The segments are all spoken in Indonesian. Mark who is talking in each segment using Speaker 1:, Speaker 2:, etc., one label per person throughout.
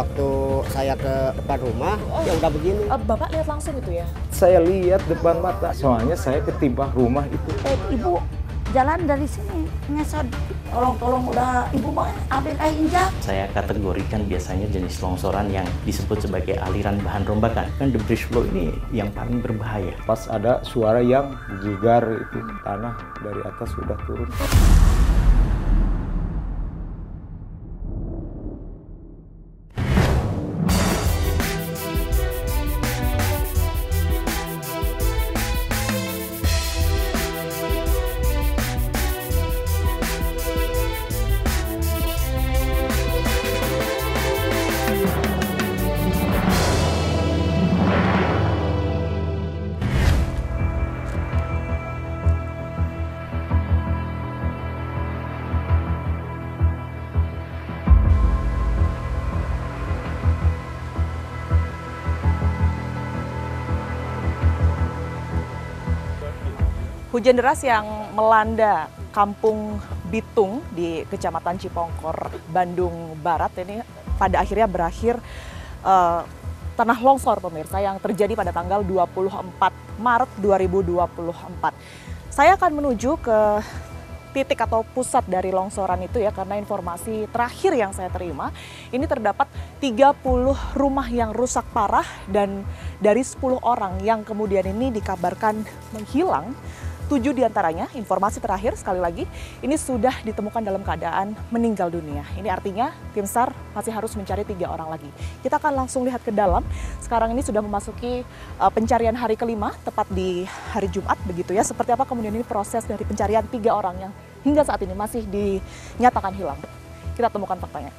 Speaker 1: waktu saya ke depan rumah, ya udah begini.
Speaker 2: Bapak lihat langsung itu ya?
Speaker 3: Saya lihat depan mata, soalnya saya ketimpa rumah itu.
Speaker 4: Ibu jalan dari sini ngesot, tolong udah ibu mau ambil air injak.
Speaker 5: Saya kategorikan biasanya jenis longsoran yang disebut sebagai aliran bahan rombakan. Kan debris flow ini yang paling berbahaya.
Speaker 3: Pas ada suara yang gigar itu, tanah dari atas sudah turun.
Speaker 2: Hujan deras yang melanda Kampung Bitung di Kecamatan Cipongkor, Bandung Barat ini pada akhirnya berakhir tanah longsor pemirsa yang terjadi pada tanggal 24 Maret 2024. Saya akan menuju ke titik atau pusat dari longsoran itu ya, karena informasi terakhir yang saya terima ini terdapat 30 rumah yang rusak parah dan dari 10 orang yang kemudian ini dikabarkan menghilang, 7 diantaranya, informasi terakhir sekali lagi, ini sudah ditemukan dalam keadaan meninggal dunia. Ini artinya tim SAR masih harus mencari 3 orang lagi. Kita akan langsung lihat ke dalam. Sekarang ini sudah memasuki pencarian hari kelima, tepat di hari Jumat begitu ya. Seperti apa kemudian ini proses dari pencarian 3 orang yang hingga saat ini masih dinyatakan hilang. Kita temukan faktanya.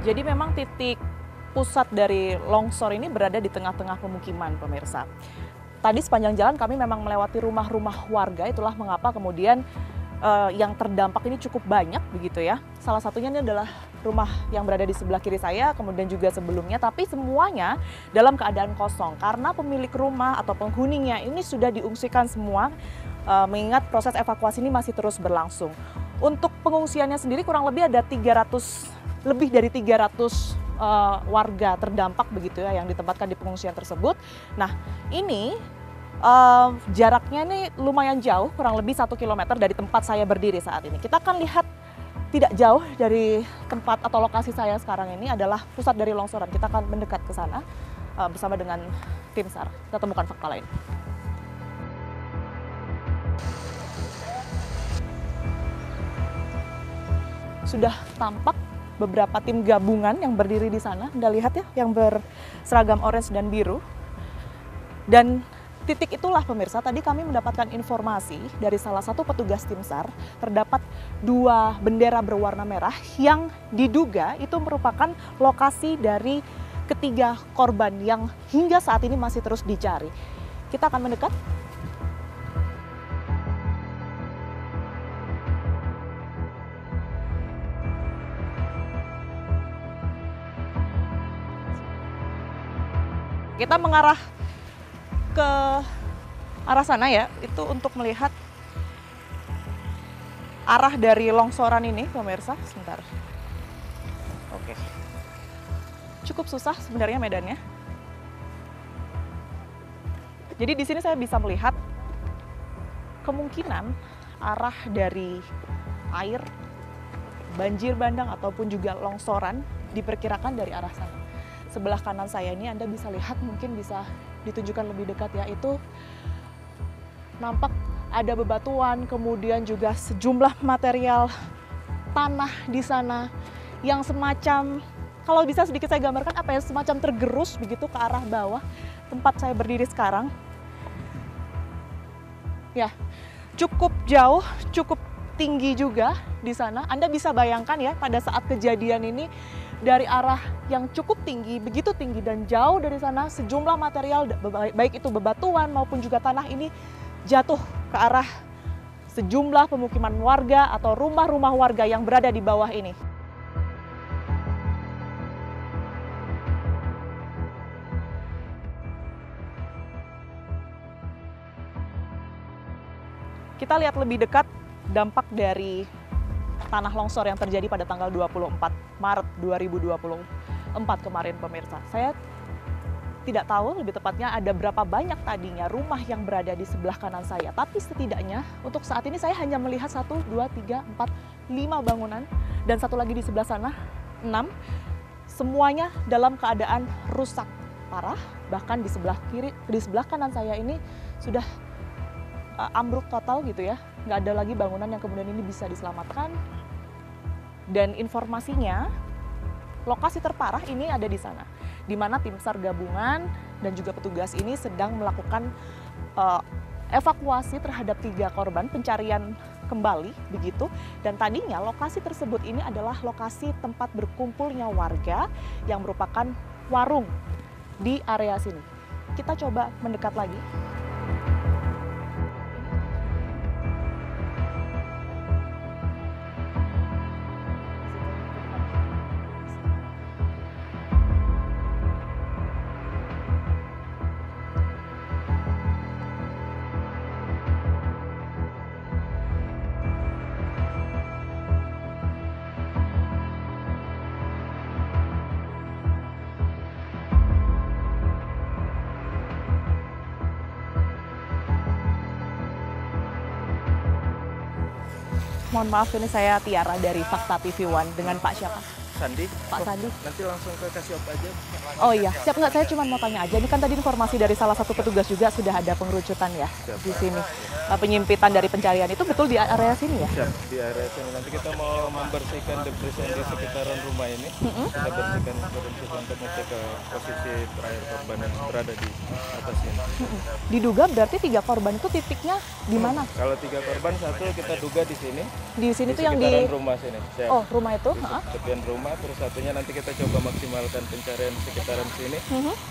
Speaker 2: Jadi memang titik pusat dari longsor ini berada di tengah-tengah pemukiman pemirsa. Tadi sepanjang jalan kami memang melewati rumah-rumah warga, itulah mengapa kemudian yang terdampak ini cukup banyak begitu ya. Salah satunya ini adalah rumah yang berada di sebelah kiri saya, kemudian juga sebelumnya, tapi semuanya dalam keadaan kosong karena pemilik rumah atau penghuninya ini sudah diungsikan semua, mengingat proses evakuasi ini masih terus berlangsung. Untuk pengungsiannya sendiri kurang lebih ada lebih dari 300 warga terdampak begitu ya yang ditempatkan di pengungsian tersebut. Nah ini jaraknya ini lumayan jauh, kurang lebih 1 km dari tempat saya berdiri saat ini. Kita akan lihat tidak jauh dari tempat atau lokasi saya sekarang ini adalah pusat dari longsoran. Kita akan mendekat ke sana bersama dengan tim SAR. Kita temukan fakta lain. Sudah tampak beberapa tim gabungan yang berdiri di sana. Anda lihat ya, yang berseragam orange dan biru. Dan titik itulah pemirsa, tadi kami mendapatkan informasi dari salah satu petugas tim SAR, terdapat 2 bendera berwarna merah yang diduga itu merupakan lokasi dari ketiga korban yang hingga saat ini masih terus dicari. Kita akan mendekat. Kita mengarah ke arah sana ya, itu untuk melihat arah dari longsoran ini, pemirsa. Sebentar. Oke. Cukup susah sebenarnya medannya. Jadi di sini saya bisa melihat kemungkinan arah dari air, banjir bandang ataupun juga longsoran diperkirakan dari arah sana. Sebelah kanan saya ini Anda bisa lihat, mungkin bisa ditunjukkan lebih dekat ya, itu nampak ada bebatuan, kemudian juga sejumlah material tanah di sana yang semacam, kalau bisa sedikit saya gambarkan apa ya, semacam tergerus begitu ke arah bawah tempat saya berdiri sekarang. Ya, cukup jauh, cukup tinggi juga di sana. Anda bisa bayangkan ya, pada saat kejadian ini dari arah yang cukup tinggi, begitu tinggi dan jauh dari sana, sejumlah material baik itu bebatuan maupun juga tanah ini jatuh ke arah sejumlah pemukiman warga atau rumah-rumah warga yang berada di bawah ini. Kita lihat lebih dekat dampak dari tanah longsor yang terjadi pada tanggal 24 Maret 2024 kemarin, pemirsa. Saya tidak tahu lebih tepatnya ada berapa banyak tadinya rumah yang berada di sebelah kanan saya. Tapi setidaknya untuk saat ini saya hanya melihat 1, 2, 3, 4, 5 bangunan. Dan satu lagi di sebelah sana, 6. Semuanya dalam keadaan rusak parah. Bahkan di sebelah kiri, di sebelah kanan saya ini sudah ambruk total gitu ya, nggak ada lagi bangunan yang kemudian ini bisa diselamatkan. Dan informasinya, lokasi terparah ini ada di sana, di mana tim SAR gabungan dan juga petugas ini sedang melakukan evakuasi terhadap 3 korban, pencarian kembali begitu. Dan tadinya lokasi tersebut ini adalah lokasi tempat berkumpulnya warga yang merupakan warung di area sini. Kita coba mendekat lagi. Mohon maaf, ini saya Tiara dari Fakta TV One dengan Pak siapa?
Speaker 6: Sandi.
Speaker 2: Pak Sandi.
Speaker 6: Nanti langsung ke Kasiop aja.
Speaker 2: Oh iya, siap nggak? Saya cuma mau tanya aja. Ini kan tadi informasi dari salah satu petugas juga sudah ada pengerucutan ya di sini. Penyimpitan dari pencarian itu betul di area sini ya?
Speaker 6: Siap, di area sini. Nanti kita mau membersihkan debris yang di sekitaran rumah ini. Kita bersihkan untuk ngecek ke posisi terakhir korban yang berada di atas ini.
Speaker 2: Diduga berarti 3 korban itu titiknya di mana?
Speaker 6: Kalau 3 korban, 1 kita duga di sini.
Speaker 2: Di sini tuh yang
Speaker 6: sekitaran
Speaker 2: di
Speaker 6: rumah sini. Siap.
Speaker 2: Oh, rumah itu?
Speaker 6: Tepian rumah, terus satunya nanti kita coba maksimalkan pencarian sekitaran sini.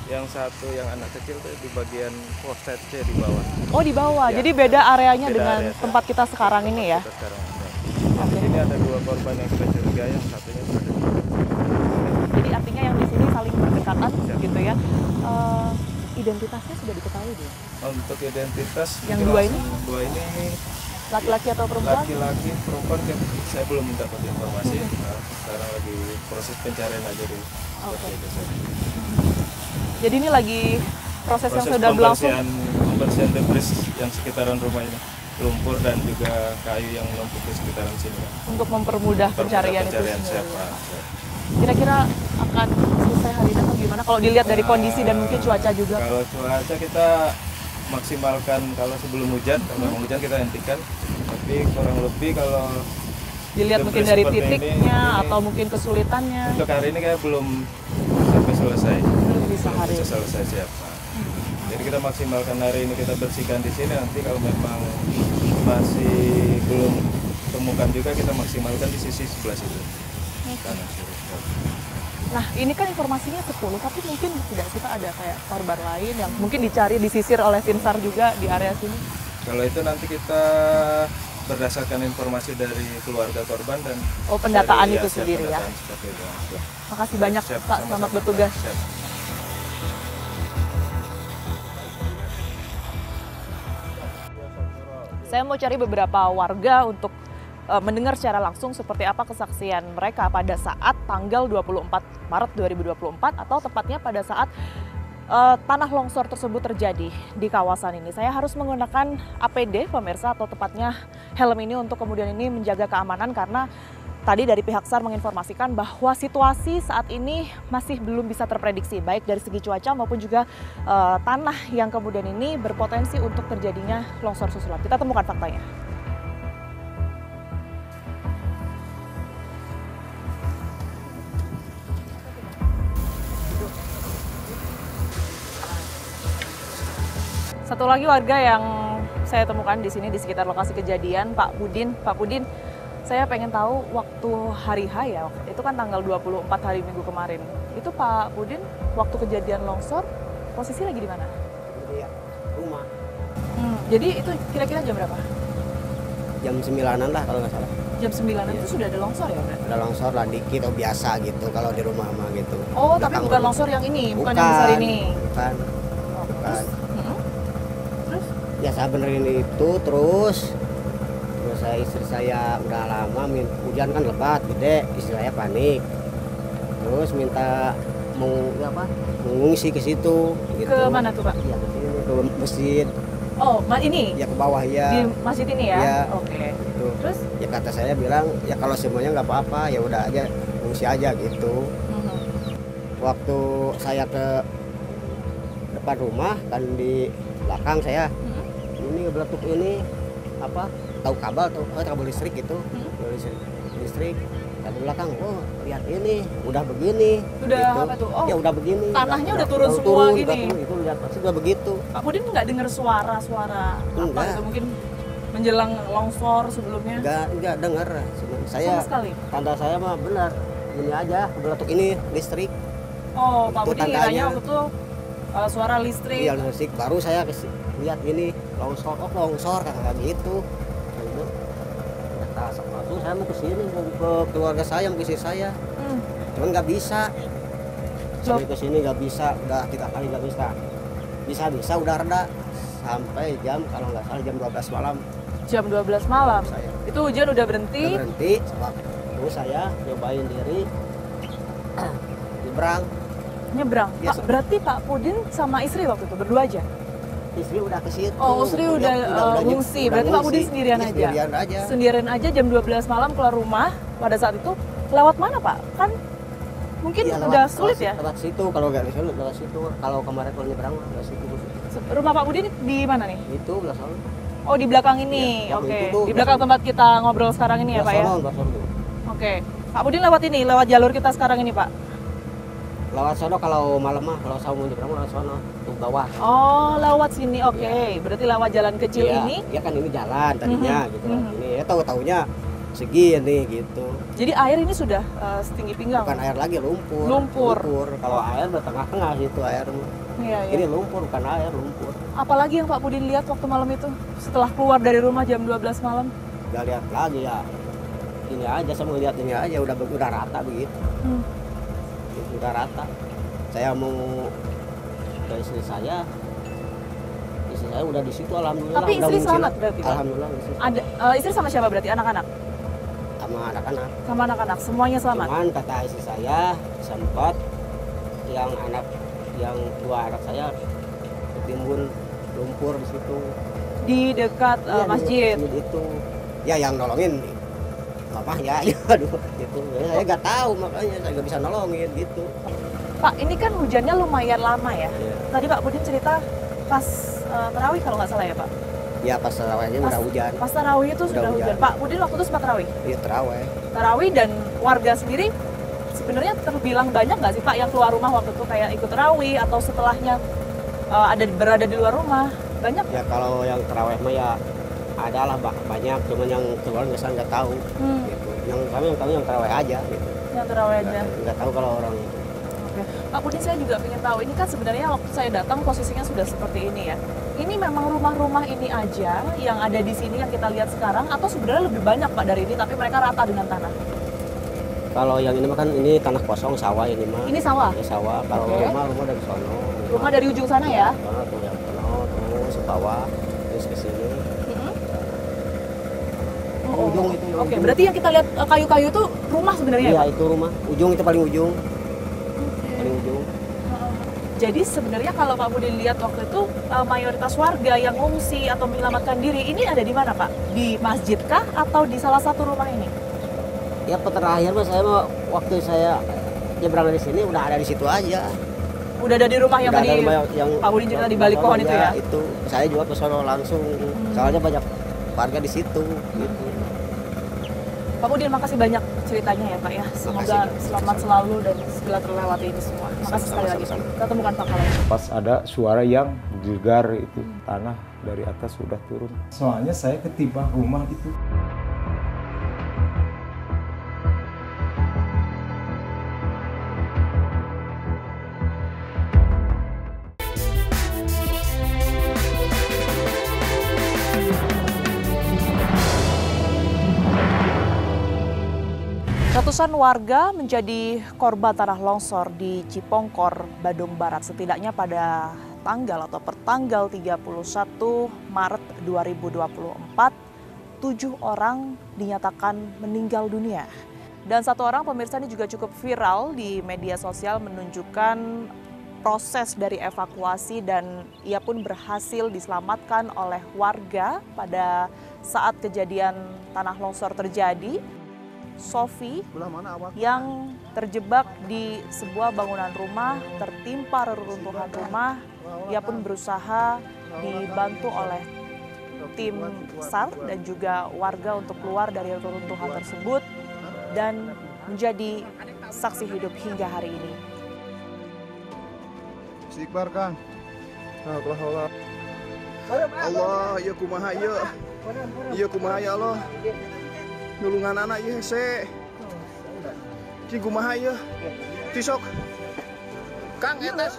Speaker 6: Yang satu yang anak kecil tuh di bagian posted C di bawah.
Speaker 2: Oh, di bawah.
Speaker 6: Ya.
Speaker 2: Jadi beda areanya
Speaker 6: Beda
Speaker 2: dengan
Speaker 6: area,
Speaker 2: tempat kita sekarang ini ya.
Speaker 6: Kita sekarang. Di sini ada 2 korban yang kita curigai, yang satunya berada di
Speaker 2: Jadi artinya yang di sini saling berdekatan gitu ya. Identitasnya sudah diketahui dia.
Speaker 6: Untuk identitas
Speaker 2: Yang
Speaker 6: kita
Speaker 2: 2 ini?
Speaker 6: langsung 2 ini
Speaker 2: Laki-laki atau perempuan?
Speaker 6: laki-laki, perempuan saya belum dapat informasi. Nah, sekarang lagi proses pencarian aja di
Speaker 2: Oke.
Speaker 6: desa.
Speaker 2: Jadi ini lagi proses yang sudah berlangsung.
Speaker 6: Pembersihan debris yang sekitaran rumah ini, lumpur dan juga kayu yang menumpuk di sekitaran sini.
Speaker 2: Untuk mempermudah pencarian itu
Speaker 6: pencarian
Speaker 2: sendiri.
Speaker 6: siapa.
Speaker 2: Kira-kira akan selesai hari ini atau gimana? Kalau dilihat dari kondisi dan mungkin cuaca juga.
Speaker 6: Kalau cuaca kita maksimalkan kalau sebelum hujan, kalau memang hujan kita hentikan. Tapi kurang lebih kalau
Speaker 2: Dilihat mungkin
Speaker 6: debris
Speaker 2: dari
Speaker 6: seperti
Speaker 2: titiknya
Speaker 6: ini,
Speaker 2: atau mungkin kesulitannya.
Speaker 6: untuk hari ini kayak belum sampai selesai.
Speaker 2: Belum bisa hari
Speaker 6: Bisa
Speaker 2: ini.
Speaker 6: selesai siapa. Jadi kita maksimalkan hari ini, kita bersihkan di sini. Nanti kalau memang masih belum temukan juga, kita maksimalkan di sisi sebelah situ. Kanan kiri.
Speaker 2: Nah, ini kan informasinya 10, tapi mungkin tidak kita ada kayak korban lain yang mungkin dicari, disisir oleh tim SAR juga di area sini.
Speaker 6: Kalau itu nanti kita berdasarkan informasi dari keluarga korban dan
Speaker 2: Pendataan
Speaker 6: dari,
Speaker 2: itu
Speaker 6: siap,
Speaker 2: sendiri ya.
Speaker 6: pendataan seperti itu.
Speaker 2: Makasih banyak
Speaker 6: Siap,
Speaker 2: Pak, selamat
Speaker 6: sama-sama.
Speaker 2: bertugas.
Speaker 6: Siap.
Speaker 2: Saya mau cari beberapa warga untuk mendengar secara langsung seperti apa kesaksian mereka pada saat tanggal 24 Maret 2024 atau tepatnya pada saat tanah longsor tersebut terjadi di kawasan ini. Saya harus menggunakan APD pemirsa atau tepatnya helm ini untuk kemudian ini menjaga keamanan karena tadi dari pihak SAR menginformasikan bahwa situasi saat ini masih belum bisa terprediksi baik dari segi cuaca maupun juga tanah yang kemudian ini berpotensi untuk terjadinya longsor susulan. Kita temukan faktanya. Satu lagi warga yang saya temukan di sini di sekitar lokasi kejadian, Pak Pudin. Pak Pudin, saya pengen tahu waktu hari H ya, itu kan tanggal 24 hari Minggu kemarin. Itu Pak Pudin, waktu kejadian longsor, posisi lagi di mana?
Speaker 1: Jadi ya, rumah.
Speaker 2: Jadi itu kira-kira jam berapa?
Speaker 1: jam 9-an lah kalau nggak salah.
Speaker 2: Jam 9 itu sudah ada longsor ya, Mbak?
Speaker 1: Ada longsor lah dikit, oh biasa gitu kalau di rumah mah gitu.
Speaker 2: Oh, tapi
Speaker 1: Belakang
Speaker 2: bukan
Speaker 1: rumah.
Speaker 2: longsor yang ini, bukan yang besar ini.
Speaker 1: Bukan.
Speaker 2: Oh,
Speaker 1: Bukan.
Speaker 2: Mm-mm. Terus?
Speaker 1: Ya saya benerin itu terus istri saya udah lama hujan kan lebat gede, istri saya panik. Terus minta mengungsi ke situ gitu.
Speaker 2: Ke mana tuh, Pak?
Speaker 1: Ya ke sini, ke masjid.
Speaker 2: Oh, ini?
Speaker 1: Ya ke bawah ya.
Speaker 2: Di masjid ini ya?
Speaker 1: Iya.
Speaker 2: Oke.
Speaker 1: Gitu.
Speaker 2: Terus?
Speaker 1: Ya kata saya bilang ya kalau semuanya nggak apa-apa ya udah aja ngungsi aja gitu.
Speaker 2: Mhm.
Speaker 1: Waktu saya ke depan rumah kan di belakang saya ini beletuk ini apa tahu kabel listrik gitu. Kabel listrik di belakang, oh lihat ini udah begini.
Speaker 2: Udah
Speaker 1: gitu.
Speaker 2: apa tuh? Oh,
Speaker 1: ya udah begini.
Speaker 2: tanahnya udah turun semua gini.
Speaker 1: Turun, itu lihat pasti udah begitu.
Speaker 2: Pak Pudin nggak dengar suara-suara apa
Speaker 1: Enggak.
Speaker 2: gitu mungkin menjelang longsor sebelumnya?
Speaker 1: Enggak dengar. Saya
Speaker 2: Sama sekali.
Speaker 1: tanda saya mah benar. Ini aja beletuk ini listrik.
Speaker 2: Oh, Pak
Speaker 1: Itu
Speaker 2: Pudin
Speaker 1: tandanya.
Speaker 2: kiranya waktu itu suara listrik.
Speaker 1: Iya listrik. Baru saya lihat ini longsor, oh longsor kayak gitu. Langsung saya mau ke sini, mau ke keluarga saya, mau ke istri saya. Cuman nggak bisa. Sampai ke sini nggak bisa, udah 3 kali nggak bisa. Bisa udah reda sampai jam kalau nggak salah jam 12 malam.
Speaker 2: Jam 12 malam.
Speaker 1: Saya
Speaker 2: Itu hujan udah berhenti.
Speaker 1: udah berhenti. Terus saya nyobain diri
Speaker 2: Nyebrang.
Speaker 1: Iya,
Speaker 2: Pak, berarti Pak Pudin sama istri waktu itu berdua aja?
Speaker 1: Istri udah ke situ.
Speaker 2: Oh, istri udah ngungsi. Berarti Pak Pudin sendirian
Speaker 1: Iya,
Speaker 2: aja?
Speaker 1: Sendirian aja.
Speaker 2: Sendirian aja jam 12 malam keluar rumah. Pada saat itu lewat mana, Pak? Kan mungkin
Speaker 1: Iya,
Speaker 2: udah sulit ya?
Speaker 1: Lewat situ, kalau nggak sulit lewat situ. Kalau kemarin kalau nyebrang lewat situ.
Speaker 2: Rumah Pak Pudin di mana nih?
Speaker 1: Itu belah sana.
Speaker 2: Oh, di belakang ini.
Speaker 1: Iya,
Speaker 2: Oke.
Speaker 1: itu tuh,
Speaker 2: Di belakang tempat kita ngobrol sekarang ini ya, Pak ya?
Speaker 1: Belah sono tuh.
Speaker 2: Oke. Pak Pudin lewat ini, lewat jalur kita sekarang ini, Pak.
Speaker 1: Lewat sono kalau malam mah, kalau saya mau nyebrang lewat sono tuh bawah.
Speaker 2: Oh, lewat sini. Oke. Berarti lewat jalan kecil
Speaker 1: Iya,
Speaker 2: ini.
Speaker 1: ya kan ini jalan tadinya gitu.
Speaker 2: Mhm.
Speaker 1: Ini ya tahu-taunya segini gitu.
Speaker 2: Jadi air ini sudah setinggi pinggang.
Speaker 1: Bukan air lagi, lumpur.
Speaker 2: Lumpur.
Speaker 1: Kalau air di tengah-tengah gitu air.
Speaker 2: Iya, iya.
Speaker 1: Ini lumpur bukan air, lumpur.
Speaker 2: Apalagi yang Pak Pudin lihat waktu malam itu? Setelah keluar dari rumah jam 12 malam?
Speaker 1: Gak lihat lagi ya. Ini aja saya mau lihat ini aja udah rata begitu. Udah rata. Saya mau ke istri saya udah di situ alhamdulillah.
Speaker 2: Tapi
Speaker 1: udah
Speaker 2: istri
Speaker 1: ngungsi
Speaker 2: selamat
Speaker 1: lah.
Speaker 2: berarti, Pak?
Speaker 1: Alhamdulillah istri
Speaker 2: Ada istri sama siapa berarti? Anak-anak?
Speaker 1: sama anak-anak.
Speaker 2: Sama anak-anak, semuanya selamat.
Speaker 1: Cuman kata istri saya sempat yang 2 anak saya ketimbun lumpur di situ.
Speaker 2: Di dekat
Speaker 1: Iya, di
Speaker 2: masjid.
Speaker 1: itu. Ya yang nolongin mamahnya ya aduh gitu. Saya nggak tahu makanya saya nggak bisa nolongin gitu.
Speaker 2: Pak, ini kan hujannya lumayan lama ya.
Speaker 1: Iya.
Speaker 2: Tadi Pak Pudin cerita pas tarawih kalau nggak salah ya, Pak?
Speaker 1: Ya pas tarawihnya udah hujan.
Speaker 2: Pas tarawih itu sudah hujan.
Speaker 1: hujan.
Speaker 2: Pak Pudin waktu itu sempat tarawih?
Speaker 1: Iya tarawih.
Speaker 2: Tarawih dan warga sendiri sebenarnya terbilang banyak nggak sih Pak yang keluar rumah waktu itu kayak ikut tarawih atau setelahnya berada di luar rumah? Banyak
Speaker 1: Ya kalau yang tarawih mah ya ada lah banyak, cuman yang keluar nggak tahu. Gitu. Yang tahu yang tarawih aja gitu.
Speaker 2: yang tarawih aja.
Speaker 1: Nggak tahu kalau orang itu.
Speaker 2: Oke. Pak Pudin, saya juga ingin tahu, ini kan sebenarnya waktu saya datang posisinya sudah seperti ini ya. Ini memang rumah-rumah ini aja yang ada di sini yang kita lihat sekarang atau sebenarnya lebih banyak Pak dari ini tapi mereka rata dengan tanah?
Speaker 1: Kalau yang ini mah kan ini tanah kosong sawah ini mah.
Speaker 2: Ini sawah?
Speaker 1: Ya sawah. Kalau
Speaker 2: Oke.
Speaker 1: rumah dari sono.
Speaker 2: Rumah dari ujung sana ya?
Speaker 1: Sono tuh yang sono terus ke bawah terus ke sini.
Speaker 2: Oh,
Speaker 1: Ujung itu.
Speaker 2: Oke, berarti yang kita lihat kayu-kayu itu rumah sebenarnya
Speaker 1: Iya
Speaker 2: ya Pak?
Speaker 1: itu rumah. Ujung itu paling ujung. Paling ujung.
Speaker 2: Jadi sebenarnya kalau Pak Pudin lihat waktu itu mayoritas warga yang ngungsi atau menyelamatkan diri ini ada di mana Pak? Di masjid kah atau di salah satu rumah ini?
Speaker 1: Ya terakhir mah saya mah waktu saya nyebrang dari sini udah ada di situ aja.
Speaker 2: Udah ada di rumah yang
Speaker 1: Udah
Speaker 2: tadi
Speaker 1: ada rumah yang
Speaker 2: Pak Pudin cerita di balik pohon itu ya?
Speaker 1: Itu saya juga ke sono langsung. Soalnya banyak warga di situ gitu.
Speaker 2: Pak Pudin, makasih banyak ceritanya ya Pak ya. Semoga selamat selalu dan segala terlewati ini semua. Makasih sekali lagi Pak. Kita temukan Pak kalau
Speaker 3: Pas ada suara yang gegar itu, tanah dari atas sudah turun.
Speaker 6: Soalnya saya ketimpa rumah itu.
Speaker 2: Ratusan warga menjadi korban tanah longsor di Cipongkor, Bandung Barat setidaknya pada tanggal atau pertanggal 31 Maret 2024, 7 orang dinyatakan meninggal dunia. Dan 1 orang pemirsa ini juga cukup viral di media sosial menunjukkan proses dari evakuasi dan ia pun berhasil diselamatkan oleh warga pada saat kejadian tanah longsor terjadi. Sofi yang terjebak di sebuah bangunan rumah, tertimpa reruntuhan rumah, ia pun berusaha dibantu oleh tim SAR dan juga warga untuk keluar dari reruntuhan tersebut dan menjadi saksi hidup hingga hari ini.
Speaker 7: Istighfar Kang. Allah, ya kumaha ya. Iya kumaha ya Allah. Nulungan anak ieu hese. Ki kumaha ieu? Tisok. Kang eta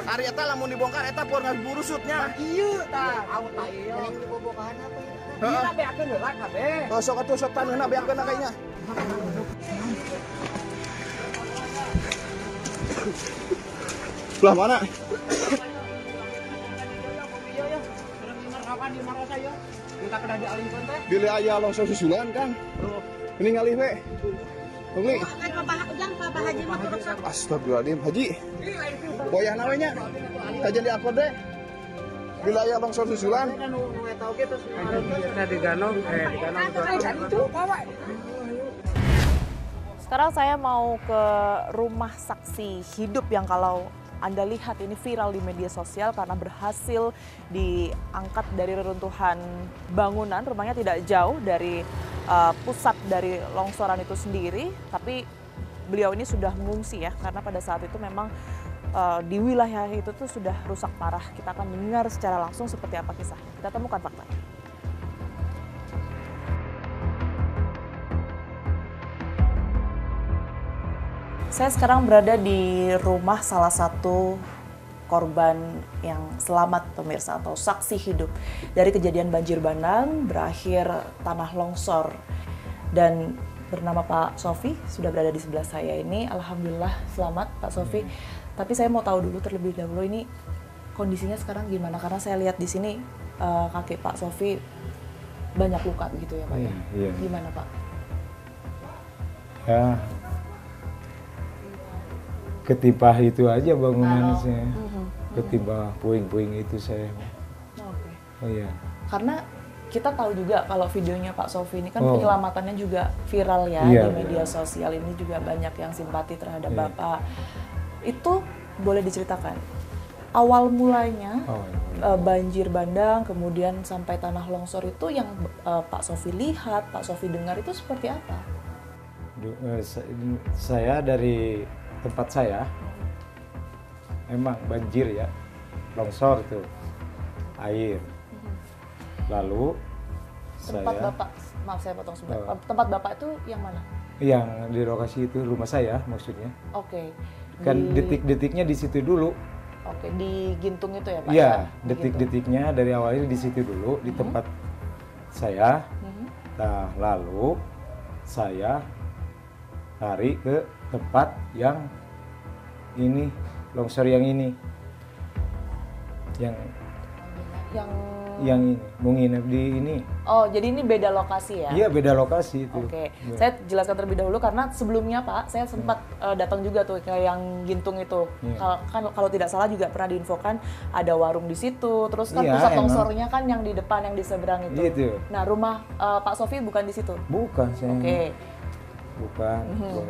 Speaker 7: ari eta lamun dibongkar eta pur ngaburu sutnya. Ieu tah. Awu tah ieu. Ini dibobokahan apa? Ieu beakeun heula kabeh. Oh sok atuh sok taneuhna beakeun kayaknya. Belah mana? Bila aya longsor susulan Kang. Ini ngalih we. Tunggu. Astagfirullahaladzim Haji. Boyah nawe nya. Kajian di akor deh. Bila aya longsor susulan.
Speaker 2: Sekarang saya mau ke rumah saksi hidup yang kalau Anda lihat ini viral di media sosial karena berhasil diangkat dari reruntuhan bangunan. Rumahnya tidak jauh dari pusat dari longsoran itu sendiri, tapi beliau ini sudah mengungsi ya, karena pada saat itu memang di wilayah itu tuh sudah rusak parah. Kita akan mendengar secara langsung seperti apa kisahnya. Kita temukan faktanya. Saya sekarang berada di rumah salah satu korban yang selamat pemirsa atau saksi hidup dari kejadian banjir bandang berakhir tanah longsor. Dan bernama Pak Sofi sudah berada di sebelah saya ini. Alhamdulillah selamat Pak Sofi. Tapi saya mau tahu dulu terlebih dahulu ini kondisinya sekarang gimana, karena saya lihat di sini kaki Pak Sofi banyak luka begitu ya Pak ya.
Speaker 3: Iya.
Speaker 2: Gimana Pak?
Speaker 3: Ya. Ketimpa itu aja bangunan saya. Ketimpa puing-puing itu saya.
Speaker 2: Oke.
Speaker 3: Oh iya.
Speaker 2: Karena kita tahu juga kalau videonya Pak Sofi ini kan penyelamatannya juga viral ya
Speaker 3: Iya,
Speaker 2: di media sosial ini juga banyak yang simpati terhadap
Speaker 3: Iya.
Speaker 2: Bapak. Itu boleh diceritakan awal mulanya banjir bandang kemudian sampai tanah longsor itu yang Pak Sofi lihat, Pak Sofi dengar itu seperti apa?
Speaker 3: Saya dari tempat saya emang banjir ya, longsor tuh air. Lalu
Speaker 2: tempat
Speaker 3: saya
Speaker 2: Bapak, maaf saya potong sebentar. Tempat Bapak itu yang mana?
Speaker 3: yang di lokasi itu rumah saya maksudnya.
Speaker 2: Oke.
Speaker 3: Kan detik-detiknya di situ dulu.
Speaker 2: Oke, di Gintung itu ya Pak?
Speaker 3: Iya,
Speaker 2: Di
Speaker 3: detik-detiknya dari awalnya di situ dulu di tempat saya. Nah, lalu saya lari ke tempat yang ini, longsor yang ini. Yang ini, mau nginep di ini.
Speaker 2: Oh, jadi ini beda lokasi ya?
Speaker 3: Iya, beda lokasi itu.
Speaker 2: Oke, saya jelaskan terlebih dahulu karena sebelumnya Pak, saya sempat datang juga tuh ke yang Gintung itu. Kalau tidak salah juga pernah diinfokan ada warung di situ, terus kan pusat longsornya kan yang di depan, yang di seberang itu.
Speaker 3: Gitu.
Speaker 2: Nah, rumah Pak Sofi bukan di situ?
Speaker 3: Bukan, saya.
Speaker 2: Oke.
Speaker 3: Bukan.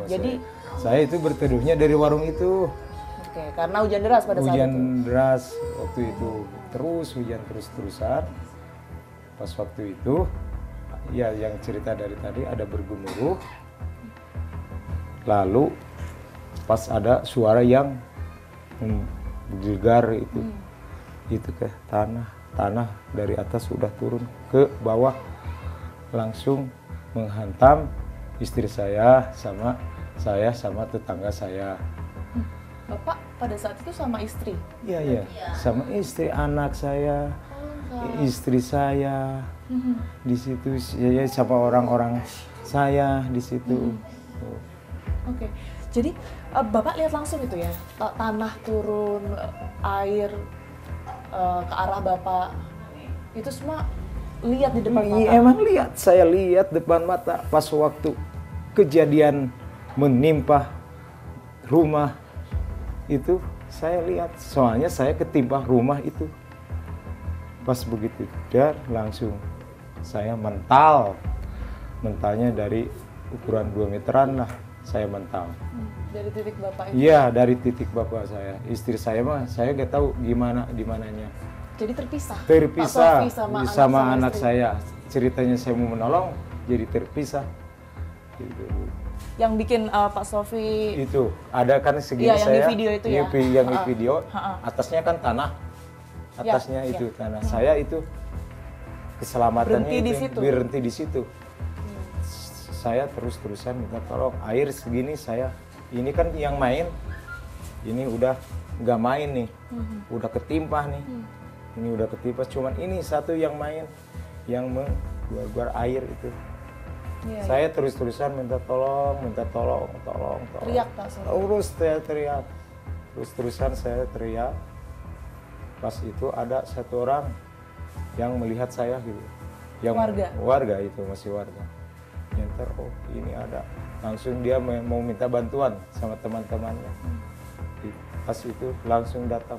Speaker 2: Jadi
Speaker 3: saya itu berteduhnya dari warung itu.
Speaker 2: Oke, karena hujan deras pada saat itu.
Speaker 3: Hujan deras waktu itu, terus hujan terus-terusan. Pas waktu itu, ya yang cerita dari tadi ada bergemuruh. Lalu pas ada suara yang menggelegar itu ke tanah dari atas sudah turun ke bawah, langsung menghantam istri saya sama tetangga saya.
Speaker 2: Bapak pada saat itu sama istri?
Speaker 3: Iya, sama istri, anak saya, istri saya di situ, ya sama orang-orang saya di situ.
Speaker 2: Oke. Jadi Bapak lihat langsung itu ya, tanah turun, air ke arah Bapak, itu semua lihat di depan mata?
Speaker 3: Iya, emang lihat, saya lihat depan mata pas waktu kejadian menimpa rumah itu, saya lihat, soalnya saya ketimpa rumah itu. Pas begitu dar, langsung saya mentalnya dari ukuran 2 meteran lah, saya mental.
Speaker 2: Dari titik Bapak itu?
Speaker 3: Iya, dari titik bapak saya. Istri saya mah, saya nggak tahu di mananya.
Speaker 2: Jadi terpisah?
Speaker 3: Terpisah
Speaker 2: Pak Sofi
Speaker 3: sama anak
Speaker 2: istri.
Speaker 3: saya. Ceritanya saya mau menolong, jadi terpisah. Gitu.
Speaker 2: Yang bikin Pak Sofi
Speaker 3: Itu ada kan segini
Speaker 2: Iya, yang
Speaker 3: saya.
Speaker 2: di video itu ya?
Speaker 3: Yang di
Speaker 2: Ha-ha.
Speaker 3: video,
Speaker 2: Ha-ha.
Speaker 3: atasnya kan tanah. Atasnya
Speaker 2: Ya,
Speaker 3: itu
Speaker 2: ya.
Speaker 3: tanah. Saya itu keselamatannya
Speaker 2: Berhenti di
Speaker 3: itu
Speaker 2: situ?
Speaker 3: berhenti di situ. Saya terus-terusan minta tolong. Air segini saya, ini kan yang main, ini udah nggak main nih, udah ketimpa nih. Ini udah ketimpa, cuman ini satu yang main, yang mengeluarkan air itu.
Speaker 2: Iya,
Speaker 3: Saya terus-terusan minta tolong, tolong.
Speaker 2: Teriak, Pak Sofi?
Speaker 3: Terus saya teriak, terus-terusan saya teriak. Pas itu ada satu orang yang melihat saya gitu, yang warga itu masih warga. Ntar, oh ini ada, langsung dia mau minta bantuan sama teman-temannya. Pas itu langsung datang.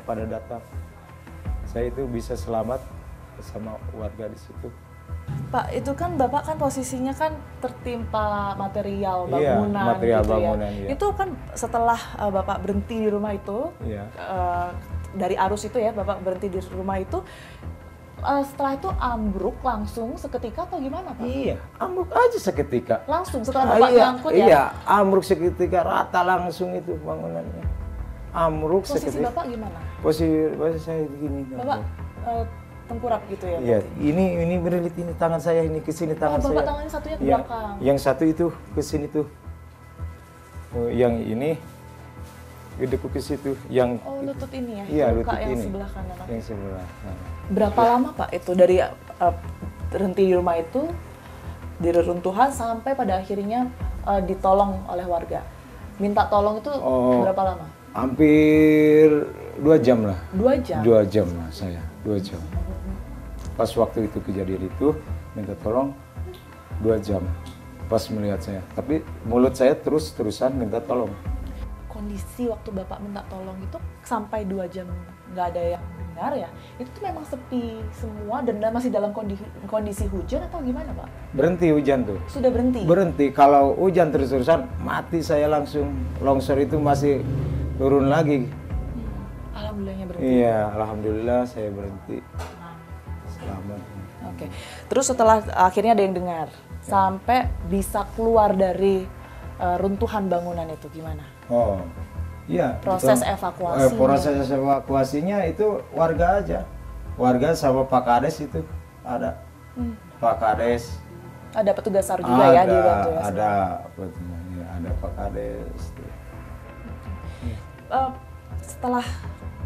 Speaker 3: Saya itu bisa selamat sama warga di situ.
Speaker 2: Pak, itu kan Bapak kan posisinya kan tertimpa material
Speaker 3: Iya,
Speaker 2: bangunan
Speaker 3: material
Speaker 2: gitu
Speaker 3: bangunan,
Speaker 2: ya.
Speaker 3: iya.
Speaker 2: Itu kan setelah Bapak berhenti di rumah itu,
Speaker 3: Iya.
Speaker 2: dari arus itu ya, Bapak berhenti di rumah itu, setelah itu ambruk langsung seketika atau gimana Pak?
Speaker 3: Iya, ambruk aja seketika.
Speaker 2: Langsung setelah Bapak
Speaker 3: iya,
Speaker 2: nyangkut ya?
Speaker 3: Iya, ambruk seketika, rata langsung itu bangunannya. Ambruk
Speaker 2: Posisi
Speaker 3: seketika.
Speaker 2: Bapak gimana?
Speaker 3: Posisi saya begini.
Speaker 2: Bapak tengkurap gitu ya?
Speaker 3: Iya,
Speaker 2: berarti?
Speaker 3: ini berlilit ini tangan saya ini ke sini tangan
Speaker 2: Bapak
Speaker 3: saya.
Speaker 2: tangannya satunya ke
Speaker 3: Iya,
Speaker 2: belakang.
Speaker 3: yang satu itu ke sini tuh. Oh, yang ini gedekuk ke situ, yang
Speaker 2: Oh, lutut ini ya?
Speaker 3: iya,
Speaker 2: Luka
Speaker 3: lutut
Speaker 2: yang
Speaker 3: ini.
Speaker 2: sebelah kanan.
Speaker 3: Yang sebelah kanan.
Speaker 2: Berapa lama Pak itu dari berhenti di rumah itu, di reruntuhan sampai pada akhirnya ditolong oleh warga? Minta tolong itu berapa lama?
Speaker 3: Hampir 2 jam lah.
Speaker 2: 2 jam?
Speaker 3: 2 jam lah saya, 2 jam. Pas waktu itu kejadian itu, minta tolong 2 jam. Pas melihat saya, tapi mulut saya terus-terusan minta tolong.
Speaker 2: Kondisi waktu Bapak minta tolong itu sampai 2 jam nggak ada yang dengar ya? Itu tuh memang sepi semua dan masih dalam kondisi hujan atau gimana Pak?
Speaker 3: Berhenti hujan tuh.
Speaker 2: Sudah berhenti?
Speaker 3: Berhenti, kalau hujan terus-terusan mati saya langsung. Longsor itu masih turun lagi.
Speaker 2: Alhamdulillahnya berhenti.
Speaker 3: Iya, alhamdulillah saya berhenti. Selamat.
Speaker 2: Oke. Terus setelah akhirnya ada yang dengar, sampai bisa keluar dari runtuhan bangunan itu gimana?
Speaker 3: Oh, iya.
Speaker 2: Proses
Speaker 3: itu,
Speaker 2: evakuasinya.
Speaker 3: proses evakuasinya itu warga aja. Warga sama Pak Kades itu ada. Pak Kades.
Speaker 2: Ada petugas SAR juga ya dibantu ya?
Speaker 3: Ada, ya, ada Pak Kades.
Speaker 2: Setelah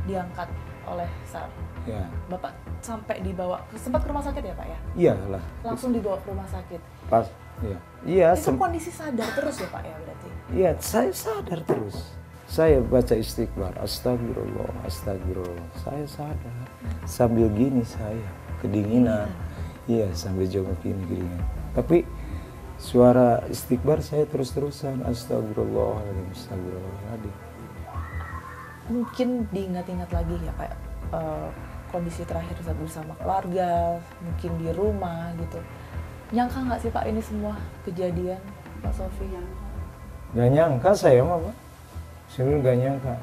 Speaker 2: diangkat oleh SAR,
Speaker 3: Ya,
Speaker 2: Bapak sampai dibawa, sempat ke rumah sakit ya Pak ya?
Speaker 3: iyalah.
Speaker 2: Langsung dibawa ke rumah sakit.
Speaker 3: Pas, iya. Iya,
Speaker 2: Itu kondisi sadar terus ya Pak ya berarti?
Speaker 3: iya, saya sadar terus. Saya baca istighfar, astagfirullah, astagfirullah. Saya sadar. Sambil gini saya, kedinginan. Iya, sambil jongkok gini kedinginan. Tapi suara istighfar saya terus-terusan, astagfirullahaladzim, astagfirullahaladzim.
Speaker 2: Mungkin diingat-ingat lagi ya Pak, kondisi terakhir saat bersama keluarga, mungkin di rumah gitu. Nyangka nggak sih Pak ini semua kejadian Pak Sofi?
Speaker 3: Gak nyangka saya mah, Pak. Sebenarnya gak nyangka.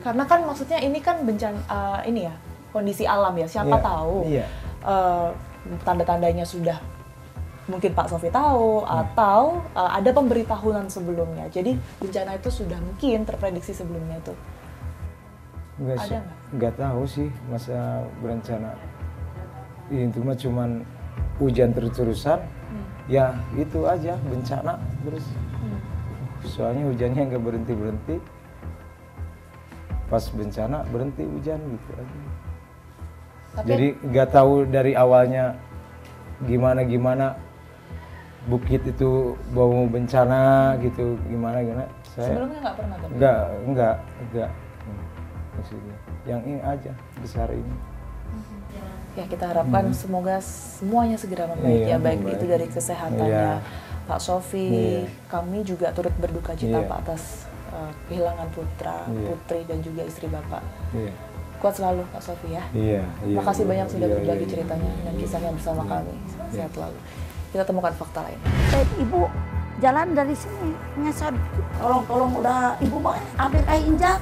Speaker 2: Karena kan maksudnya ini kan bencana, ini ya, kondisi alam ya, siapa
Speaker 3: Iya,
Speaker 2: tahu
Speaker 3: iya.
Speaker 2: Tanda-tandanya sudah mungkin Pak Sofi tahu atau ada pemberitahuan sebelumnya. Jadi bencana itu sudah mungkin terprediksi sebelumnya itu. Ada nggak?
Speaker 3: Nggak tahu sih masa berencana. Itu mah cuman hujan terus-terusan. Ya itu aja bencana terus. Soalnya hujannya nggak berhenti-berhenti. Pas bencana berhenti hujan gitu aja. Jadi nggak tahu dari awalnya gimana bukit itu bau bencana gitu, gimana saya
Speaker 2: Sebelumnya nggak pernah tapi?
Speaker 3: enggak maksudnya yang ini aja besar ini.
Speaker 2: Ya kita harapkan semoga semuanya segera membaik
Speaker 3: Iya,
Speaker 2: ya, baik
Speaker 3: membaik.
Speaker 2: itu dari kesehatannya
Speaker 3: Iya.
Speaker 2: Pak Sofi.
Speaker 3: Iya.
Speaker 2: Kami juga turut berduka cita
Speaker 3: Iya.
Speaker 2: Pak atas kehilangan putra,
Speaker 3: Iya.
Speaker 2: putri dan juga istri Bapak.
Speaker 3: Iya.
Speaker 2: Kuat selalu Pak Sofi ya.
Speaker 3: Iya.
Speaker 2: Terima kasih banyak sudah
Speaker 3: Iya,
Speaker 2: berbagi
Speaker 3: iya,
Speaker 2: ceritanya
Speaker 3: iya,
Speaker 2: dan
Speaker 3: iya.
Speaker 2: kisahnya bersama
Speaker 3: Iya.
Speaker 2: kami. Sehat selalu. Kita temukan fakta lain.
Speaker 4: Ibu jalan dari sini ngesot, tolong udah ibu mau ambil kayak injak.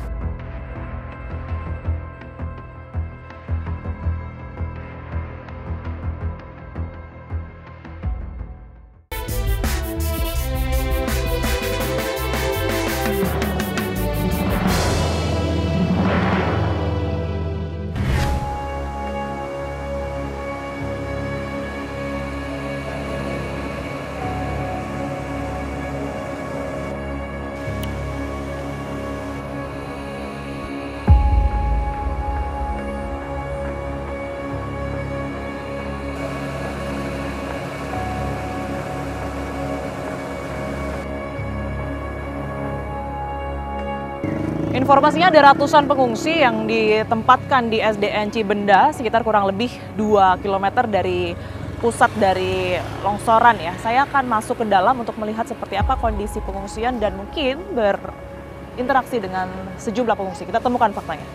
Speaker 2: Informasinya ada ratusan pengungsi yang ditempatkan di SDN Cibenda sekitar kurang lebih 2 km dari pusat dari longsoran ya. Saya akan masuk ke dalam untuk melihat seperti apa kondisi pengungsian dan mungkin berinteraksi dengan sejumlah pengungsi. Kita temukan faktanya.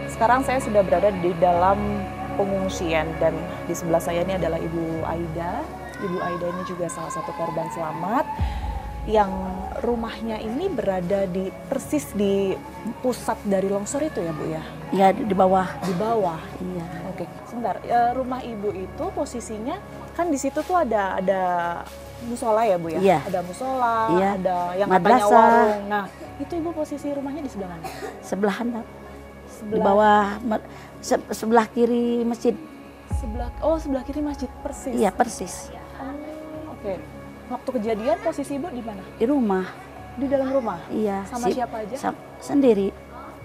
Speaker 2: Sekarang saya sudah berada di dalam pengungsian dan di sebelah saya ini adalah Ibu Aida. Ibu Aida ini juga salah satu korban selamat yang rumahnya ini berada di persis di pusat dari longsor itu ya Bu ya?
Speaker 4: Ya di bawah.
Speaker 2: Di bawah.
Speaker 4: Iya.
Speaker 2: Oke, sebentar. Rumah Ibu itu posisinya kan di situ tuh ada musola ya Bu ya?
Speaker 4: Iya.
Speaker 2: Ada musola,
Speaker 4: Iya.
Speaker 2: ada yang katanya
Speaker 4: Madrasah.
Speaker 2: warung. Nah, itu Ibu posisi rumahnya di sebelah mana?
Speaker 4: Sebelahan di bawah sebelah kiri masjid.
Speaker 2: Sebelah kiri masjid persis.
Speaker 4: Iya persis.
Speaker 2: Oh, oke. Waktu kejadian posisi Ibu di mana?
Speaker 4: Di rumah.
Speaker 2: Di dalam rumah.
Speaker 4: Iya.
Speaker 2: Sama siapa aja?
Speaker 4: Sendiri.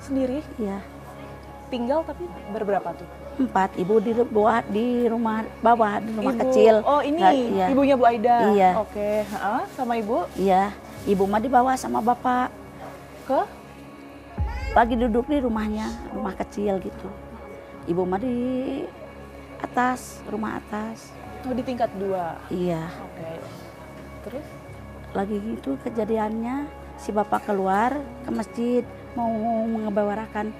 Speaker 2: Sendiri?
Speaker 4: Iya.
Speaker 2: Tinggal tapi berberapa tuh?
Speaker 4: 4. Ibu di bawah, di rumah bawah, di rumah
Speaker 2: Ibu,
Speaker 4: kecil.
Speaker 2: Oh ini
Speaker 4: Nah, iya.
Speaker 2: ibunya Bu Aida.
Speaker 4: Iya.
Speaker 2: Oke. Sama Ibu
Speaker 4: Iya. Ibu mah di bawah sama bapak.
Speaker 2: ke?
Speaker 4: Lagi duduk di rumahnya, rumah kecil gitu. Ibu mah di atas, rumah atas.
Speaker 2: Oh di tingkat 2.
Speaker 4: Iya.
Speaker 2: Oke. Terus?
Speaker 4: Lagi gitu kejadiannya, si bapak keluar ke masjid mau mengebawarakan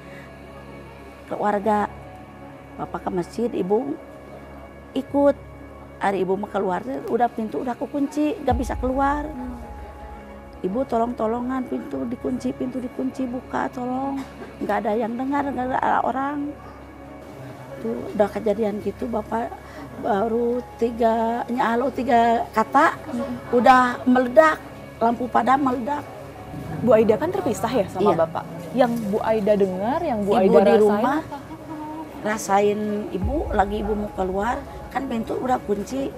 Speaker 4: keluarga. Bapak ke masjid, ibu ikut. Hari ibu mau keluar, udah pintu udah kukunci, gak bisa keluar. Ibu tolong-tolongan, pintu dikunci, buka, tolong. Nggak ada yang dengar, nggak ada orang. Tuh udah kejadian gitu, bapak baru 3 kata, udah meledak, lampu padam meledak.
Speaker 2: Bu Aida kan terpisah ya sama
Speaker 4: Iya.
Speaker 2: Bapak. Yang Bu Aida dengar, yang Bu
Speaker 4: Ibu
Speaker 2: Aida
Speaker 4: di
Speaker 2: rasain
Speaker 4: rumah,
Speaker 2: apa?
Speaker 4: rasain ibu mau keluar, kan pintu udah kunci,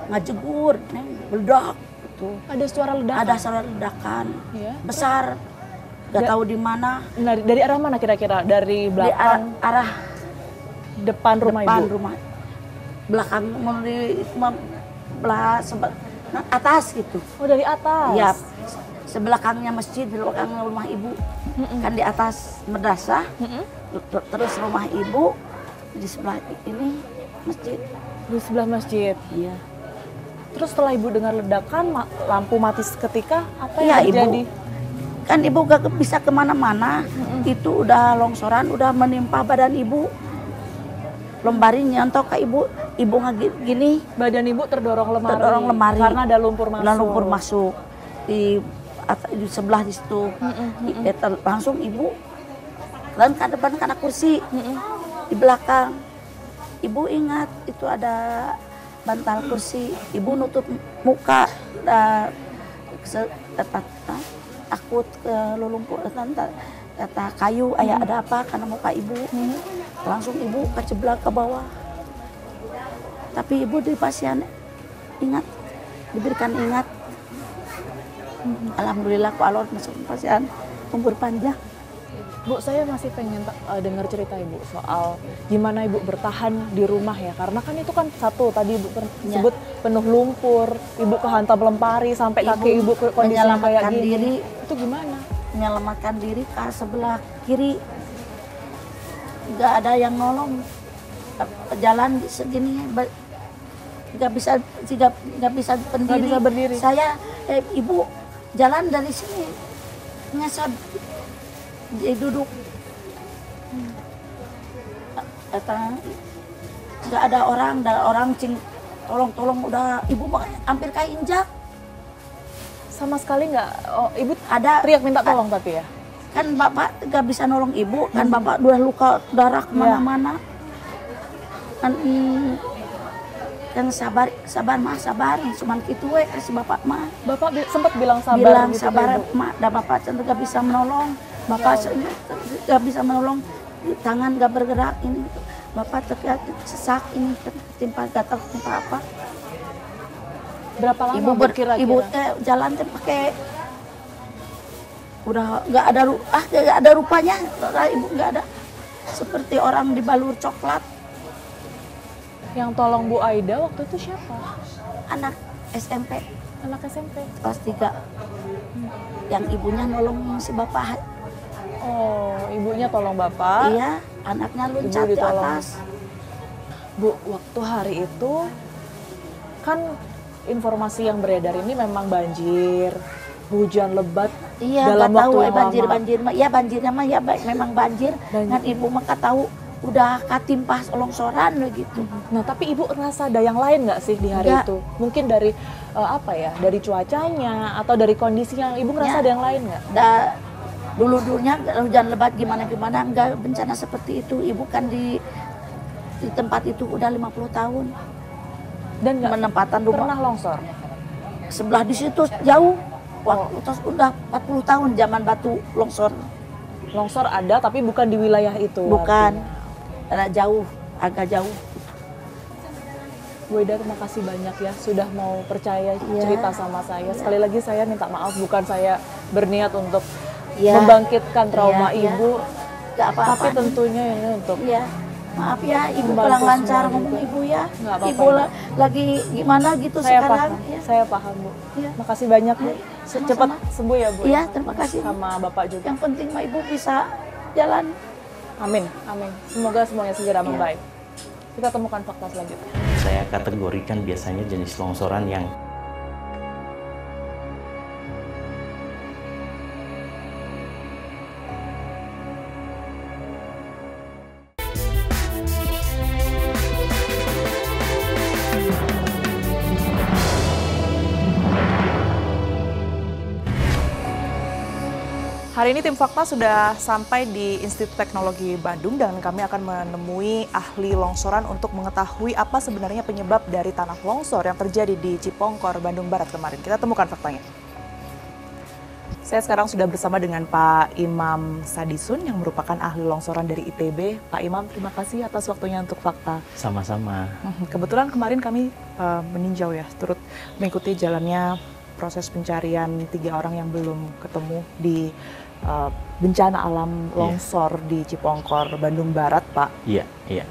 Speaker 4: ngajegur, neng, meledak. Gitu.
Speaker 2: Ada suara ledakan?
Speaker 4: Ada suara ledakan,
Speaker 2: Iya.
Speaker 4: besar, nggak tahu di mana.
Speaker 2: Nah, dari arah mana kira-kira? Dari
Speaker 4: Di
Speaker 2: belakang,
Speaker 4: arah
Speaker 2: depan rumah
Speaker 4: depan
Speaker 2: Ibu?
Speaker 4: rumah, belakang belah atas gitu.
Speaker 2: Oh dari atas?
Speaker 4: Iya, sebelakangnya masjid, di belakang rumah ibu. Kan di atas madrasah, terus rumah ibu di sebelah ini masjid.
Speaker 2: Di sebelah masjid.
Speaker 4: Iya.
Speaker 2: Terus setelah Ibu dengar ledakan, lampu mati seketika, apa
Speaker 4: Iya,
Speaker 2: yang
Speaker 4: Ibu.
Speaker 2: terjadi?
Speaker 4: Kan ibu gak bisa kemana-mana, itu udah longsoran, udah menimpa badan ibu. Lemari nyontok ke ibu nggak gini,
Speaker 2: Badan Ibu terdorong
Speaker 4: lemari.
Speaker 2: karena ada lumpur masuk.
Speaker 4: Ada lumpur masuk di sebelah di situ. Langsung ibu dan ke depan karena kursi di belakang. Ibu ingat itu ada bantal kursi. Ibu nutup muka, takut ke lumpur, kata kayu, ayah ada apa karena muka ibu. Langsung ibu keceblak ke bawah. Tapi ibu di pasien ingat, diberikan ingat. Alhamdulillah ku Allah masuk pasien umur panjang.
Speaker 2: Bu, saya masih pengen dengar cerita Ibu soal gimana Ibu bertahan di rumah ya. Karena kan itu kan satu tadi Ibu sebut penuh lumpur, Ibu kehantam lempari sampai kaki Ibu kondisi kayak
Speaker 4: menyelamatkan
Speaker 2: gini.
Speaker 4: diri.
Speaker 2: Itu gimana?
Speaker 4: Menyelamatkan diri ke sebelah kiri, nggak ada yang nolong. Jalan segini nggak bisa
Speaker 2: berdiri.
Speaker 4: Saya ibu jalan dari sini ngesot duduk, datang nggak ada orang cing tolong udah ibu hampir keinjak.
Speaker 2: Sama sekali nggak, Ibu
Speaker 4: Ada
Speaker 2: teriak minta tolong tapi ya?
Speaker 4: Kan bapak nggak bisa nolong ibu, kan bapak udah luka darah kemana-mana. Kan yang sabar mah sabar, cuman gitu we kasih bapak mah.
Speaker 2: Bapak sempat bilang sabar
Speaker 4: Bilang
Speaker 2: gitu,
Speaker 4: sabar
Speaker 2: Ibu?
Speaker 4: mah, dan bapak cenderung gak bisa menolong. Bapak gak bisa menolong, tangan gak bergerak ini. Bapak terlihat sesak ini, timpa gatal timpa apa.
Speaker 2: Berapa lama
Speaker 4: Ibu
Speaker 2: kira-kira?
Speaker 4: ibu teh jalan teh pakai udah nggak ada rupanya, ibu nggak ada seperti orang dibalur coklat.
Speaker 2: Yang tolong Bu Aida waktu itu siapa?
Speaker 4: Anak SMP
Speaker 2: Anak SMP.
Speaker 4: kelas 3 yang ibunya nolong si bapak.
Speaker 2: Oh, ibunya tolong Bapak.
Speaker 4: Iya, anaknya loncat
Speaker 2: Ibu
Speaker 4: di
Speaker 2: ditolong.
Speaker 4: atas.
Speaker 2: Bu, waktu hari itu kan informasi yang beredar ini memang banjir, hujan lebat
Speaker 4: Iya,
Speaker 2: dalam
Speaker 4: nggak tahu
Speaker 2: waktu yang
Speaker 4: banjir mah. Ya banjirnya mah ya memang banjir. Kan ibu mah nggak tahu udah katimpa longsoran gitu.
Speaker 2: Nah, tapi Ibu ngerasa ada yang lain nggak sih di hari
Speaker 4: Nggak.
Speaker 2: itu? Mungkin dari dari cuacanya atau dari kondisinya, Ibu ngerasa
Speaker 4: Ya.
Speaker 2: ada yang lain nggak?
Speaker 4: Dulunya hujan lebat gimana enggak bencana seperti itu. Ibu kan di tempat itu udah 50 tahun.
Speaker 2: Dan nggak
Speaker 4: Menempatan rumah
Speaker 2: pernah longsor?
Speaker 4: sebelah di situ jauh. Waktu terus udah 40 tahun zaman batu longsor.
Speaker 2: Longsor ada tapi bukan di wilayah itu.
Speaker 4: Bukan.
Speaker 2: artinya.
Speaker 4: Karena jauh, agak jauh.
Speaker 2: Bu Ida, terima kasih banyak ya sudah mau percaya
Speaker 4: Iya.
Speaker 2: cerita sama saya. Sekali lagi saya minta maaf, bukan saya berniat untuk
Speaker 4: Iya.
Speaker 2: membangkitkan trauma
Speaker 4: Iya, iya.
Speaker 2: Ibu,
Speaker 4: Gak apa-apa.
Speaker 2: tapi tentunya ini untuk
Speaker 4: Iya. Maaf ya, ibu
Speaker 2: Membantu
Speaker 4: kurang lancar
Speaker 2: semua
Speaker 4: ngomong
Speaker 2: juga.
Speaker 4: ibu ya.
Speaker 2: Nggak apa-apa,
Speaker 4: Ibu
Speaker 2: Ibu.
Speaker 4: lagi gimana gitu
Speaker 2: saya
Speaker 4: sekarang.
Speaker 2: paham.
Speaker 4: Ya.
Speaker 2: Saya paham, Bu.
Speaker 4: Iya.
Speaker 2: Makasih banyak, Bu.
Speaker 4: Iya,
Speaker 2: Cepat
Speaker 4: sama-sama.
Speaker 2: sembuh ya, Bu.
Speaker 4: Iya, terima kasih.
Speaker 2: Sama Bapak juga.
Speaker 4: Yang penting mah ibu bisa jalan.
Speaker 2: Amin. Amin. Semoga semuanya segera
Speaker 4: Iya.
Speaker 2: membaik. Kita temukan fakta selanjutnya.
Speaker 5: Saya kategorikan biasanya jenis longsoran yang
Speaker 2: Hari ini tim Fakta sudah sampai di Institut Teknologi Bandung dan kami akan menemui ahli longsoran untuk mengetahui apa sebenarnya penyebab dari tanah longsor yang terjadi di Cipongkor, Bandung Barat kemarin. Kita temukan faktanya. Saya sekarang sudah bersama dengan Pak Imam Sadisun yang merupakan ahli longsoran dari ITB. Pak Imam, terima kasih atas waktunya untuk Fakta.
Speaker 5: sama-sama.
Speaker 2: Kebetulan kemarin kami meninjau ya, turut mengikuti jalannya proses pencarian 3 orang yang belum ketemu di bencana alam longsor di Cipongkor, Bandung Barat, Pak.
Speaker 5: Iya, iya.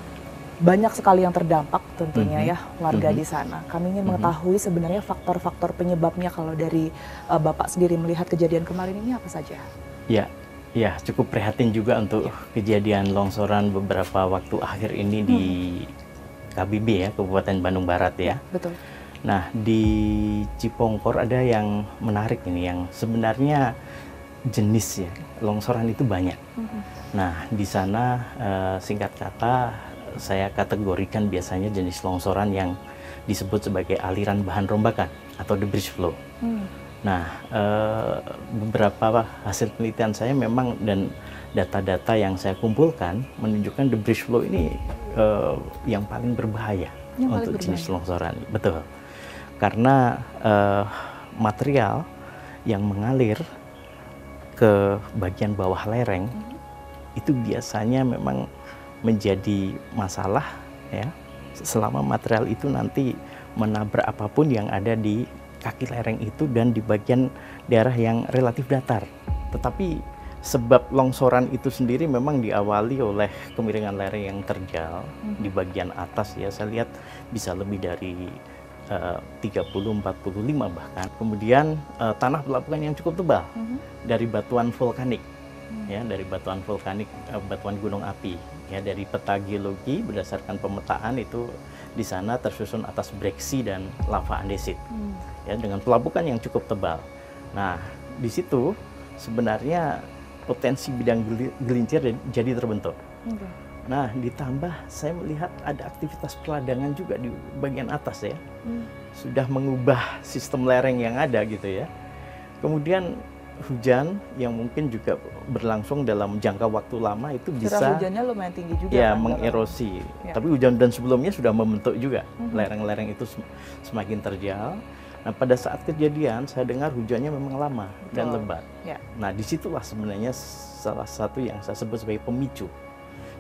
Speaker 2: Banyak sekali yang terdampak tentunya ya warga
Speaker 5: Mhm.
Speaker 2: di sana. Kami ingin mengetahui sebenarnya faktor-faktor penyebabnya kalau dari Bapak sendiri melihat kejadian kemarin ini apa saja?
Speaker 5: Ya, ya cukup prihatin juga untuk kejadian longsoran beberapa waktu akhir ini di KBB ya, Kabupaten Bandung Barat ya.
Speaker 2: Betul.
Speaker 5: Nah, di Cipongkor ada yang menarik ini, yang sebenarnya jenis ya, longsoran itu banyak. Nah, di sana singkat kata saya kategorikan biasanya jenis longsoran yang disebut sebagai aliran bahan rombakan atau debris flow. Nah, beberapa hasil penelitian saya memang dan data-data yang saya kumpulkan menunjukkan debris flow ini yang paling berbahaya untuk jenis longsoran. Betul. Karena material yang mengalir ke bagian bawah lereng itu biasanya memang menjadi masalah ya selama material itu nanti menabrak apapun yang ada di kaki lereng itu dan di bagian daerah yang relatif datar. Tetapi sebab longsoran itu sendiri memang diawali oleh kemiringan lereng yang terjal di bagian atas ya. Saya lihat bisa lebih dari 30, 45 bahkan. Kemudian tanah pelabuhan yang cukup tebal dari batuan vulkanik. Ya, dari batuan vulkanik, batuan gunung api. Ya, dari peta geologi berdasarkan pemetaan itu di sana tersusun atas breksi dan lava andesit. Ya, dengan pelabuhan yang cukup tebal. Nah, di situ sebenarnya potensi bidang gelincir jadi terbentuk. Nah, ditambah saya melihat ada aktivitas peladangan juga di bagian atas ya. Sudah mengubah sistem lereng yang ada gitu ya. Kemudian hujan yang mungkin juga berlangsung dalam jangka waktu lama itu bisa
Speaker 2: curah hujannya lumayan tinggi juga
Speaker 5: ya,
Speaker 2: kan,
Speaker 5: mengerosi.
Speaker 2: Ya.
Speaker 5: Tapi hujan sebelumnya sudah membentuk juga. Lereng-lereng itu semakin terjal. Nah, pada saat kejadian saya dengar hujannya memang lama dan lebat.
Speaker 2: Ya.
Speaker 5: Nah, disitulah sebenarnya salah satu yang saya sebut sebagai pemicu.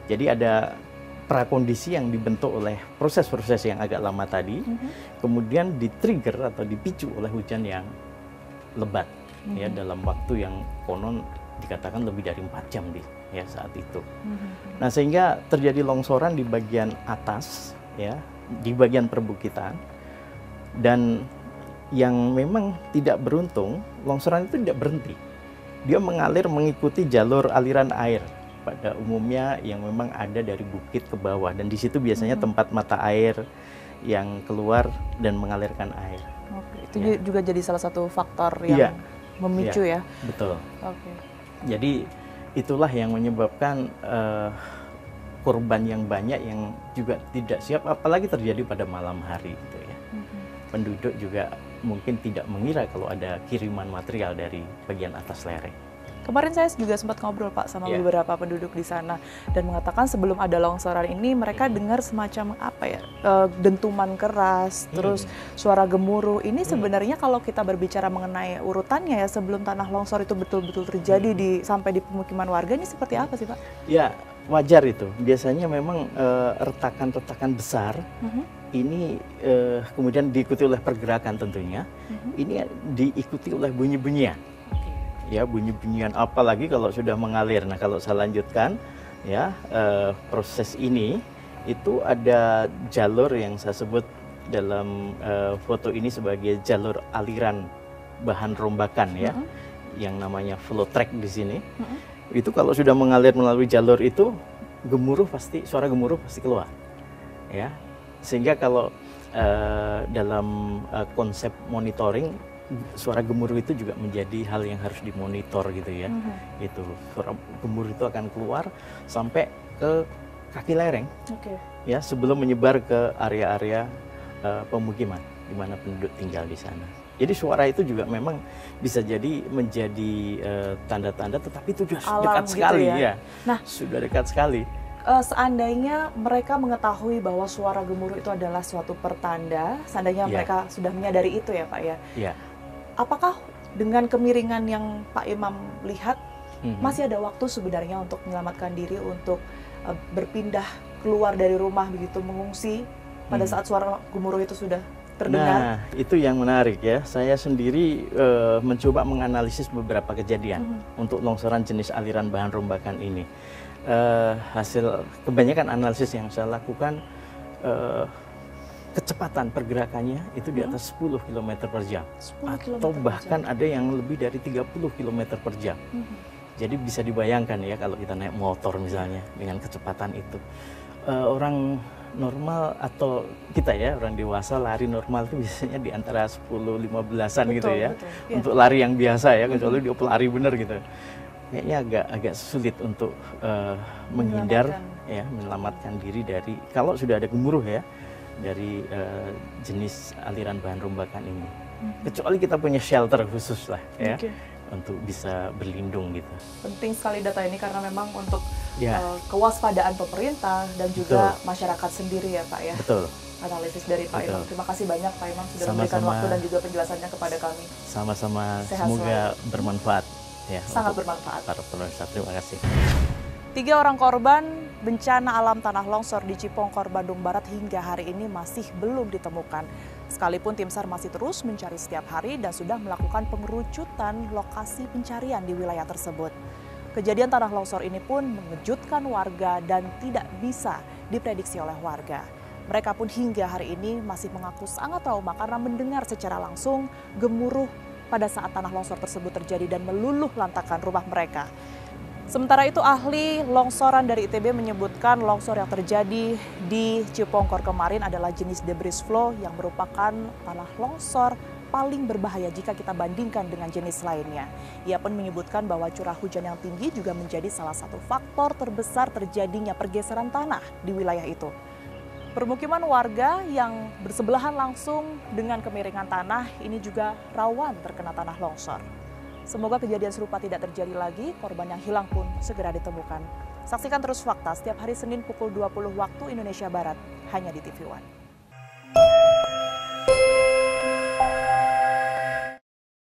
Speaker 5: Jadi ada prakondisi yang dibentuk oleh proses-proses yang agak lama tadi, kemudian di-trigger atau dipicu oleh hujan yang lebat ya, dalam waktu yang konon dikatakan lebih dari 4 jam ya saat itu. Nah, sehingga terjadi longsoran di bagian atas ya, di bagian perbukitan. Dan yang memang tidak beruntung, longsoran itu tidak berhenti. Dia mengalir mengikuti jalur aliran air pada umumnya yang memang ada dari bukit ke bawah, dan di situ biasanya tempat mata air yang keluar dan mengalirkan air.
Speaker 2: Oke, itu juga jadi salah satu faktor yang memicu ya.
Speaker 5: Betul.
Speaker 2: Oke.
Speaker 5: Jadi itulah yang menyebabkan korban yang banyak yang juga tidak siap, apalagi terjadi pada malam hari gitu ya. Penduduk juga mungkin tidak mengira kalau ada kiriman material dari bagian atas lereng.
Speaker 2: Kemarin saya juga sempat ngobrol Pak sama beberapa penduduk di sana dan mengatakan sebelum ada longsoran ini mereka dengar semacam apa ya, dentuman keras, terus suara gemuruh. Ini sebenarnya kalau kita berbicara mengenai urutannya ya, sebelum tanah longsor itu betul-betul terjadi sampai di pemukiman warga, ini seperti apa sih Pak?
Speaker 5: Ya, wajar itu. Biasanya memang retakan-retakan besar ini kemudian diikuti oleh pergerakan tentunya. Ini diikuti oleh bunyi-bunyian. Ya, bunyi-bunyian apalagi kalau sudah mengalir. Nah, kalau saya lanjutkan ya, proses ini itu ada jalur yang saya sebut dalam foto ini sebagai jalur aliran bahan rombakan ya, yang namanya flow track di sini. Itu kalau sudah mengalir melalui jalur itu, suara gemuruh pasti keluar ya. Sehingga kalau dalam konsep monitoring, suara gemuruh itu juga menjadi hal yang harus dimonitor gitu ya. Itu suara gemuruh itu akan keluar sampai ke kaki lereng ya, sebelum menyebar ke area-area pemukiman di mana penduduk tinggal di sana. Jadi suara itu juga memang bisa jadi menjadi tanda-tanda, tetapi itu sudah dekat
Speaker 2: gitu
Speaker 5: sekali
Speaker 2: ya. Nah,
Speaker 5: sudah dekat sekali.
Speaker 2: Seandainya mereka mengetahui bahwa suara gemuruh itu adalah suatu pertanda, seandainya mereka sudah menyadari itu ya Pak ya. Apakah dengan kemiringan yang Pak Imam lihat masih ada waktu sebenarnya untuk menyelamatkan diri, untuk berpindah keluar dari rumah begitu, mengungsi pada saat suara gemuruh itu sudah terdengar?
Speaker 5: Nah, itu yang menarik ya. Saya sendiri mencoba menganalisis beberapa kejadian untuk longsoran jenis aliran bahan rombakan ini. Hasil kebanyakan analisis yang saya lakukan, kecepatan pergerakannya itu di atas 10 km per jam, atau bahkan ada yang lebih dari 30 km per jam. Jadi bisa dibayangkan ya, kalau kita naik motor misalnya dengan kecepatan itu, orang normal atau kita ya, orang dewasa lari normal itu biasanya di antara 10-15an gitu ya. Untuk lari yang biasa ya, kecuali dia pelari bener gitu. Kayaknya agak sulit untuk menghindar ya, menyelamatkan diri dari kalau sudah ada gemuruh ya dari jenis aliran bahan rombakan ini. Kecuali kita punya shelter khusus lah ya, untuk bisa berlindung gitu.
Speaker 2: Penting sekali data ini karena memang untuk kewaspadaan pemerintah dan juga masyarakat sendiri ya Pak ya.
Speaker 5: Betul.
Speaker 2: Analisis dari Pak Imam. Terima kasih banyak Pak Imam sudah memberikan waktu dan juga penjelasannya kepada kami.
Speaker 5: Sama-sama, semoga bermanfaat. Ya,
Speaker 2: sangat bermanfaat.
Speaker 5: Para pemirsa, terima kasih.
Speaker 2: 3 orang korban bencana alam tanah longsor di Cipongkor, Bandung Barat hingga hari ini masih belum ditemukan. Sekalipun tim SAR masih terus mencari setiap hari dan sudah melakukan pengerucutan lokasi pencarian di wilayah tersebut. Kejadian tanah longsor ini pun mengejutkan warga dan tidak bisa diprediksi oleh warga. Mereka pun hingga hari ini masih mengaku sangat trauma karena mendengar secara langsung gemuruh pada saat tanah longsor tersebut terjadi dan meluluh lantakan rumah mereka. Sementara itu ahli longsoran dari ITB menyebutkan longsor yang terjadi di Cipongkor kemarin adalah jenis debris flow yang merupakan tanah longsor paling berbahaya jika kita bandingkan dengan jenis lainnya. Ia pun menyebutkan bahwa curah hujan yang tinggi juga menjadi salah satu faktor terbesar terjadinya pergeseran tanah di wilayah itu. Permukiman warga yang bersebelahan langsung dengan kemiringan tanah ini juga rawan terkena tanah longsor. Semoga kejadian serupa tidak terjadi lagi, korban yang hilang pun segera ditemukan. Saksikan terus Fakta setiap hari Senin pukul 20 waktu Indonesia Barat, hanya di TV One.